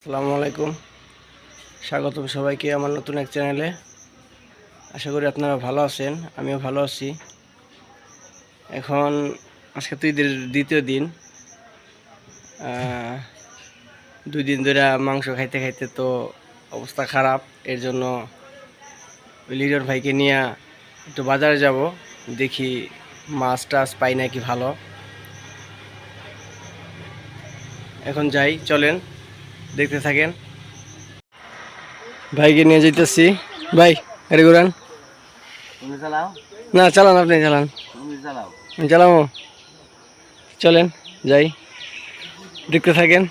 আসসালামু আলাইকুম, স্বাগতম সবাইকে আমার নতুন এক চ্যানেলে। আশা করি আপনারা ভালো আছেন, আমিও ভালো আছি। এখন আজকে তো ঈদের দ্বিতীয় দিন। 2 দিন ধরে মাংস খাইতে খাইতে তো অবস্থা খারাপ। এর জন্য ওই লিডার ভাইকে নিয়ে একটু বাজারে যাব, দেখি মাছ টাছ পাই নাকি ভালো। এখন যাই, চলেন দেখতে থাকেন। ভাইকে নিয়ে যেতেছি। ভাই গাড়ি ঘুরান। না, চালান, আপনি চালান। চালাবো, চলেন যাই, দেখতে থাকেন।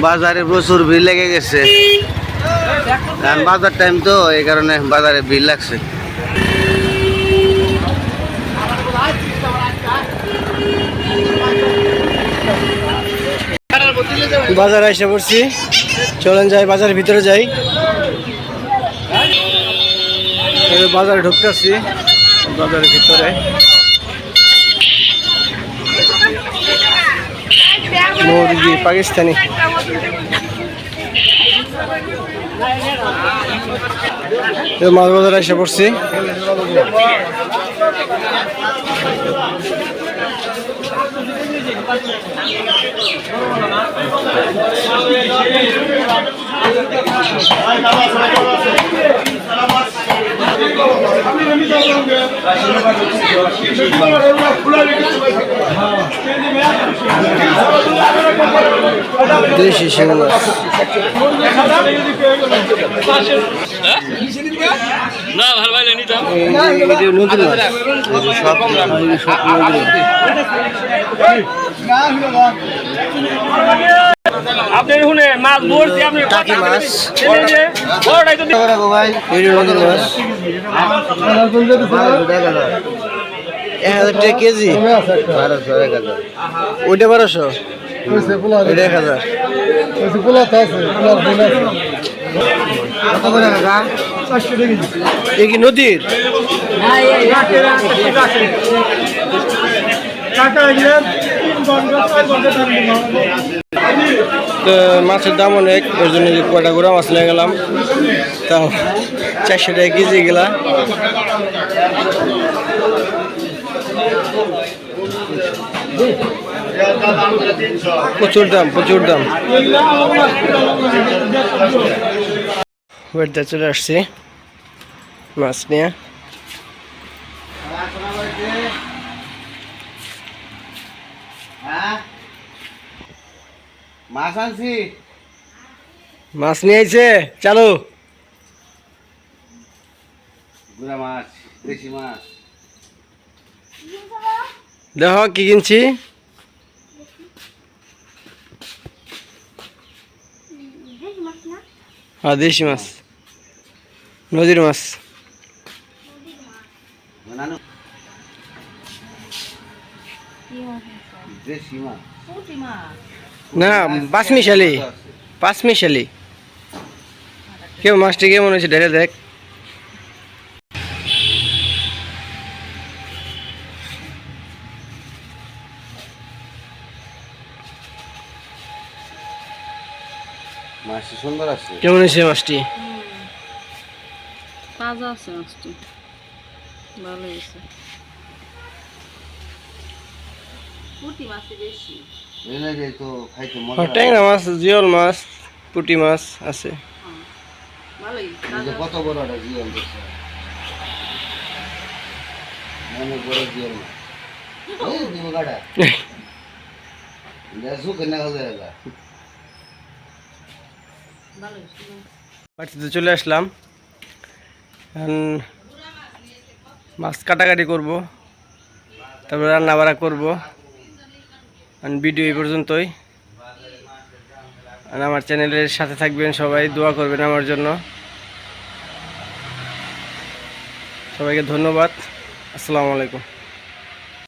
বাজারে প্রচুর ভিড় লেগে গেছে, কারণ বাজার টাইম তো, এই কারণে বাজারে ভিড় লাগছে। বাজারে এসে পড়ছি, চলেন যাই, বাজারের ভিতরে যাই। বাজারে ঢুকতেছি, বাজারের ভিতরে মুরগি পাকিস্তানি। মাছ বাজারে এসে পড়ছি। দেশি শিঙি মাছ, না ভালো ভালো নিতাম নতুন মাছ, সব আপনি শুনে মাছ ধরছি, আপনি টাকি মাছ, বড়টাই তো ভাই নতুন মাছ 1000 টাকা কেজি। 1200 ওইটা 1200, ওইটা 1000। কত করে কাকা? এ কি নদীর? মাছের দাম অনেক, ওই জন্য কয়টা গুঁড়া মাছ নিয়ে গেলাম, তাও 400 টাকা কেজি গেলা। প্রচুর দাম, প্রচুর দাম। ওয়েটটা চলে আসছি মাছ নিয়ে। মাছ আনছি, মাছ নিয়ে আইছে, চালু। গুড়া মাছ, দেশি মাছ। দেখো কি কিনছি। হ্যাঁ, দেশি মাছ, নদীর মাছ। দেশি মাছ না, পাঁচমিশালি, পাঁচমিশালি। কেউ মাছটি কেমন হয়েছে ঢেলে দেখ। মাছটি সুন্দর আছে। কেমন হয়েছে মাছটি? তাজা আছে মাছটি, ভালো হয়েছে। পুঁটি মাছই বেশি। এলে তো খাইতে মজা। ট্যাংরা মাছ, জিওল মাছ, পুঁটি মাছ আছে। ভালোই লাগে। কত বড় একটা জিওল দেখছে, অনেক বড় জিওল মাছ। এই দিব গাড়া, দেখো কেন খাওয়া যায়। বাড়িতে চলে আসলাম, এখন মাছ কাটাকাটি করব, তারপরে রান্না বাড়া করবো। ভিডিও এই পর্যন্তই। আর আমার চ্যানেলের সাথে থাকবেন, সবাই দোয়া করবেন আমার জন্য। সবাইকে ধন্যবাদ। আসসালামু আলাইকুম।